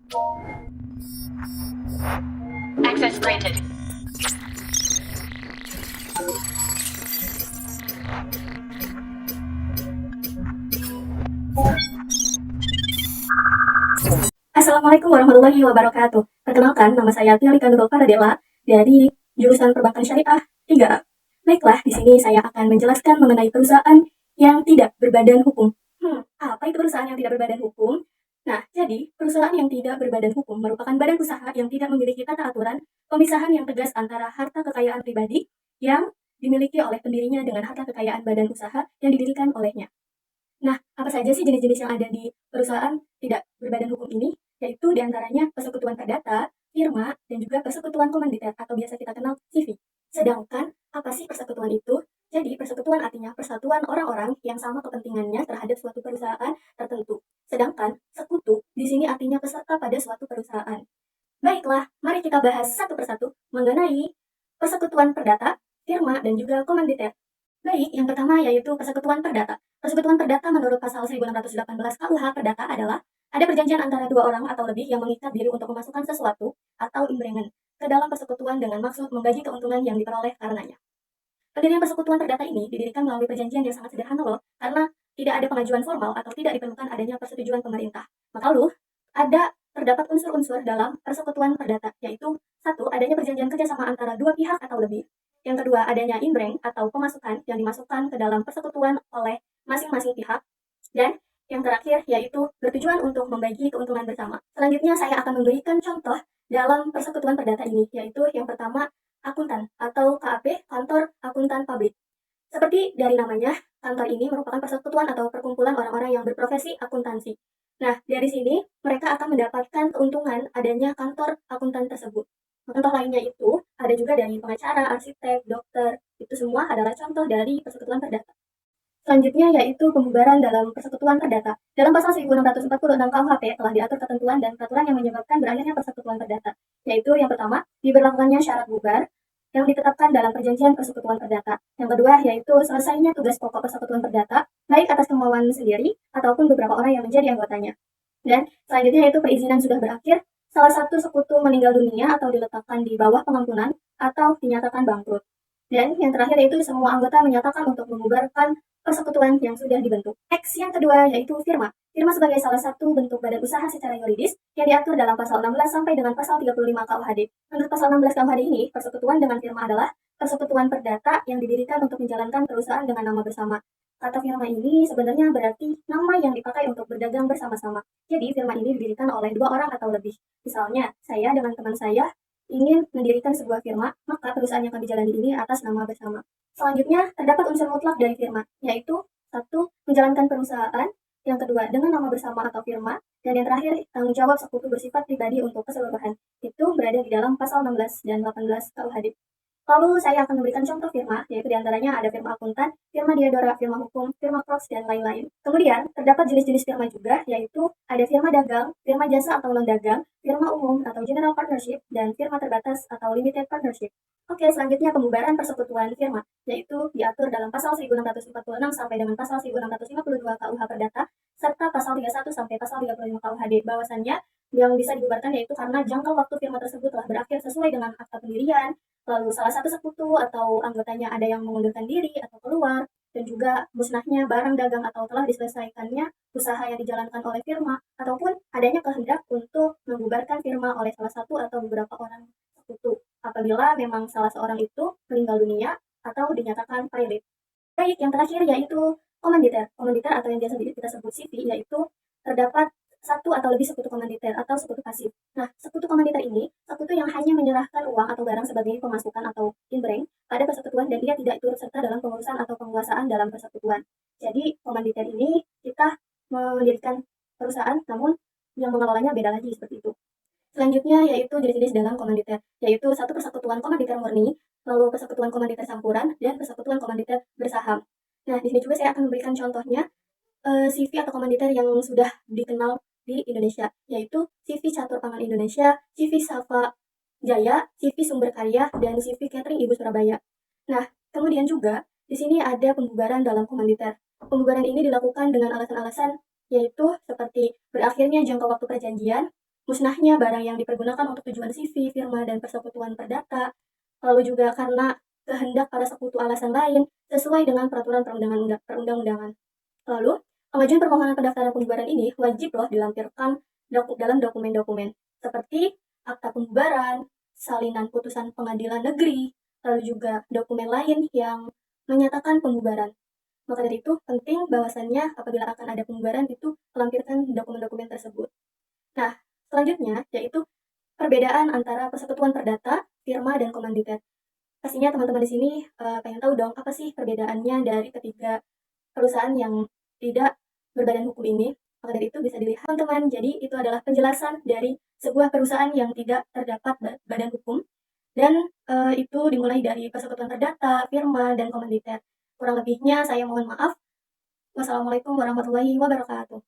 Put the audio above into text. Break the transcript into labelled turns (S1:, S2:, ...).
S1: Access granted.
S2: Assalamualaikum warahmatullahi wabarakatuh. Perkenalkan, nama saya Tialika Nurul Paradela dari jurusan Perbankan Syariah 3A. Baiklah, di sini saya akan menjelaskan mengenai perusahaan yang tidak berbadan hukum. Apa itu perusahaan yang tidak berbadan hukum? Nah, jadi perusahaan yang tidak berbadan hukum merupakan badan usaha yang tidak memiliki tata aturan, pemisahan yang tegas antara harta kekayaan pribadi yang dimiliki oleh pendirinya dengan harta kekayaan badan usaha yang didirikan olehnya. Nah, apa saja sih jenis-jenis yang ada di perusahaan tidak berbadan hukum ini? Yaitu diantaranya persekutuan perdata, firma, dan juga persekutuan komanditer atau biasa kita kenal CV. Sedangkan, apa sih persekutuan itu? Jadi, persekutuan artinya persatuan orang-orang yang sama kepentingannya terhadap suatu perusahaan tertentu. Sedangkan, sekutu di sini artinya peserta pada suatu perusahaan. Baiklah, mari kita bahas satu persatu mengenai persekutuan perdata, firma, dan juga komanditer. Baik, yang pertama yaitu persekutuan perdata. Persekutuan perdata menurut pasal 1618 KUH Perdata adalah ada perjanjian antara dua orang atau lebih yang mengikat diri untuk memasukkan sesuatu atau imbrengan ke dalam persekutuan dengan maksud menggaji keuntungan yang diperoleh karenanya. Pendirian persekutuan perdata ini didirikan melalui perjanjian yang sangat sederhana loh, karena tidak ada pengajuan formal atau tidak diperlukan adanya persetujuan pemerintah. Maka lalu, terdapat unsur-unsur dalam persekutuan perdata, yaitu satu, adanya perjanjian kerjasama antara dua pihak atau lebih. Yang kedua, adanya imbreng atau pemasukan yang dimasukkan ke dalam persekutuan oleh masing-masing pihak. Dan yang terakhir yaitu bertujuan untuk membagi keuntungan bersama. Selanjutnya saya akan memberikan contoh dalam persekutuan perdata ini, yaitu yang pertama akuntan atau KAP, kantor akuntan pabrik. Seperti dari namanya, kantor ini merupakan persekutuan atau perkumpulan orang-orang yang berprofesi akuntansi. Nah, dari sini mereka akan mendapatkan keuntungan adanya kantor akuntan tersebut. Contoh lainnya itu ada juga dari pengacara, arsitek, dokter. Itu semua adalah contoh dari persekutuan perdata. Selanjutnya yaitu pembubaran dalam persekutuan perdata. Dalam pasal 1646 KUHP telah diatur ketentuan dan peraturan yang menyebabkan berakhirnya persekutuan perdata. Yaitu yang pertama, diberlakukannya syarat bubar yang ditetapkan dalam perjanjian persekutuan perdata. Yang kedua yaitu selesainya tugas pokok persekutuan perdata, baik atas kemauan sendiri ataupun beberapa orang yang menjadi anggotanya. Dan selanjutnya yaitu perizinan sudah berakhir, salah satu sekutu meninggal dunia atau diletakkan di bawah pengampunan atau dinyatakan bangkrut. Dan yang terakhir yaitu semua anggota menyatakan untuk membubarkan persekutuan yang sudah dibentuk. X yang kedua yaitu firma. Firma sebagai salah satu bentuk badan usaha secara yuridis yang diatur dalam pasal 16 sampai dengan pasal 35 KUHD. Menurut pasal 16 KUHD ini, persekutuan dengan firma adalah persekutuan perdata yang didirikan untuk menjalankan perusahaan dengan nama bersama. Kata firma ini sebenarnya berarti nama yang dipakai untuk berdagang bersama-sama. Jadi firma ini didirikan oleh dua orang atau lebih. Misalnya, saya dengan teman saya ingin mendirikan sebuah firma, maka perusahaan yang akan dijalani ini atas nama bersama. Selanjutnya, terdapat unsur mutlak dari firma, yaitu satu, menjalankan perusahaan, yang kedua, dengan nama bersama atau firma, dan yang terakhir, tanggung jawab sekutu bersifat pribadi untuk keseluruhan. Itu berada di dalam pasal 16 dan 18 KUHD. Lalu saya akan memberikan contoh firma, yaitu diantaranya ada firma akuntan, firma diadora, firma hukum, firma cross, dan lain-lain. Kemudian, terdapat jenis-jenis firma juga, yaitu ada firma dagang, firma jasa atau non-dagang, firma umum atau general partnership, dan firma terbatas atau limited partnership. Oke, selanjutnya pembubaran persekutuan firma, yaitu diatur dalam pasal 1646 sampai dengan pasal 1652 KUH Perdata, serta pasal 31 sampai pasal 35 KUHD. Bahwasannya, yang bisa dibubarkan yaitu karena jangka waktu firma tersebut telah berakhir sesuai dengan akta pendirian, lalu salah satu sekutu atau anggotanya ada yang mengundurkan diri atau keluar, dan juga musnahnya barang dagang atau telah diselesaikannya usaha yang dijalankan oleh firma, ataupun adanya kehendak untuk membubarkan firma oleh salah satu atau beberapa orang sekutu, apabila memang salah seorang itu meninggal dunia atau dinyatakan pilot. Baik, yang terakhir yaitu komanditer. Komanditer atau yang biasa kita sebut CV, yaitu terdapat satu atau lebih sekutu komanditer atau sekutu pasif. Nah, sekutu komanditer ini sekutu yang hanya menyerahkan uang atau barang sebagai pemasukan atau imbreng pada persekutuan dan ia tidak turut serta dalam pengurusan atau penguasaan dalam persekutuan. Jadi, komanditer ini kita mendirikan perusahaan namun yang mengelolanya beda lagi seperti itu. Selanjutnya yaitu jenis-jenis dalam komanditer, yaitu satu persekutuan komanditer murni, lalu persekutuan komanditer campuran, dan persekutuan komanditer bersaham. Nah, di sini juga saya akan memberikan contohnya CV atau komanditer yang sudah dikenal di Indonesia, yaitu CV Catur Pangan Indonesia, CV Safa Jaya, CV Sumber Karya, dan CV Catering Ibu Surabaya. Nah, kemudian juga di sini ada pembubaran dalam komanditer. Pembubaran ini dilakukan dengan alasan-alasan yaitu seperti berakhirnya jangka waktu perjanjian, musnahnya barang yang dipergunakan untuk tujuan CV, firma, dan persekutuan perdata, lalu juga karena kehendak para sekutu alasan lain sesuai dengan peraturan perundang-undangan. Lalu, pengajuan permohonan pendaftaran pembubaran ini wajib loh dilampirkan dalam dokumen-dokumen seperti akta pembubaran, salinan putusan pengadilan negeri, lalu juga dokumen lain yang menyatakan pembubaran. Maka dari itu, penting bahwasannya apabila akan ada pembubaran itu melampirkan dokumen-dokumen tersebut. Nah, selanjutnya yaitu perbedaan antara persekutuan perdata, firma, dan komanditer. Pastinya teman-teman di sini pengen tahu dong apa sih perbedaannya dari ketiga perusahaan yang tidak berbadan hukum ini. Maka dari itu bisa dilihat teman-teman. Jadi itu adalah penjelasan dari sebuah perusahaan yang tidak terdapat badan hukum dan itu dimulai dari persekutuan perdata, firma, dan komanditer. Kurang lebihnya saya mohon maaf. Wassalamualaikum warahmatullahi wabarakatuh.